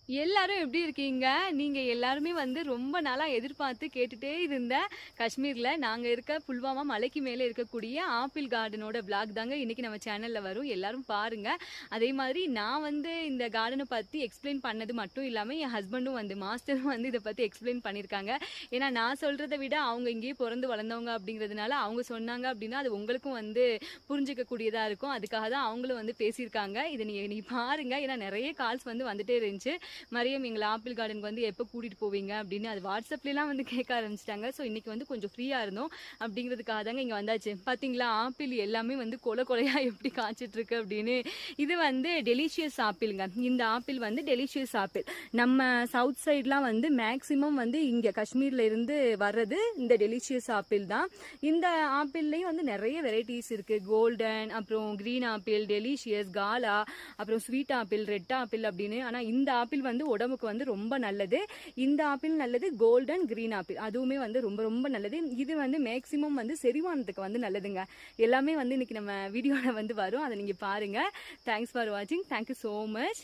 எல்லாரும் எப்படி இருக்கீங்க? நீங்க எல்லாருமே வந்து ரொம்ப நாளா எதிர்பார்த்து கேட்டுட்டே இருந்த காஷ்மீர்ல நாங்க இருக்க புல்வாமா மலைக்கு மேல இருக்கக்கூடிய ஆப்பிள் கார்டனோட விளாக் தாங்க இன்னைக்கு நம்ம சேனல்ல வரும். எல்லாரும் பாருங்க. அதே மாதிரி நான் வந்து இந்த கார்டனை பத்தி எக்ஸ்பிளைன் பண்ணது மட்டும் இல்லாம என் ஹஸ்பண்டும் வந்து மாஸ்டரும் வந்து இதை பத்தி எக்ஸ்பிளைன் பண்ணியிருக்காங்க. ஏன்னா நான் சொல்றதை விட அவங்க இங்கேயே பிறந்து வளர்ந்தவங்க அப்படிங்கிறதுனால அவங்க சொன்னாங்க அப்படின்னா அது உங்களுக்கும் வந்து புரிஞ்சுக்க கூடியதா இருக்கும். அதுக்காக தான் அவங்களும் வந்து பேசியிருக்காங்க. இதை நீ பாருங்க. ஏன்னா நிறைய கால்ஸ் வந்து வந்துட்டே இருந்துச்சு. மரியம் எங்களை ஆப்பிள் கார்டனுக்கு வந்து எப்போ கூட்டிட்டு போவீங்க அப்படின்னு அது வாட்ஸ்அப்லாம் வந்து கேட்க ஆரம்பிச்சிட்டாங்க. ஸோ இன்னைக்கு வந்து கொஞ்சம் ஃப்ரீயா இருந்தோம் அப்படிங்கிறதுக்காக தாங்க இங்க வந்தாச்சு. பாத்தீங்களா ஆப்பிள் எல்லாமே வந்து கொலையா எப்படி காய்ச்சிட்டு இருக்கு அப்படின்னு. இது வந்து டெலிஷியஸ் ஆப்பிள்ங்க. இந்த ஆப்பிள் வந்து டெலிஷியஸ் ஆப்பிள். நம்ம சவுத் சைட்லாம் வந்து மேக்சிமம் வந்து இங்க காஷ்மீர்ல இருந்து வர்றது இந்த டெலிஷியஸ் ஆப்பிள் தான். இந்த ஆப்பிள்லயும் வந்து நிறைய வெரைட்டிஸ் இருக்கு. கோல்டன், அப்புறம் கிரீன் ஆப்பிள், டெலிஷியஸ், காலா, அப்புறம் ஸ்வீட் ஆப்பிள், ரெட் ஆப்பிள் அப்படின்னு. ஆனா இந்த ஆப்பிள் வந்து உடம்புக்கு வந்து ரொம்ப நல்லது. இந்த ஆப்பிள் நல்லது. கோல்டன், கிரீன் ஆப்பிள் அதுவுமே வந்து ரொம்ப ரொம்ப நல்லது. இது வந்து மேக்சிமம் வந்து செரிமானத்துக்கு வந்து நல்லதுங்க. எல்லாமே வந்து இன்னைக்கு நம்ம வீடியோல வந்து வரும். அதை நீங்க பாருங்க. தேங்க்ஸ் ஃபார் வாட்சிங். Thank you so much.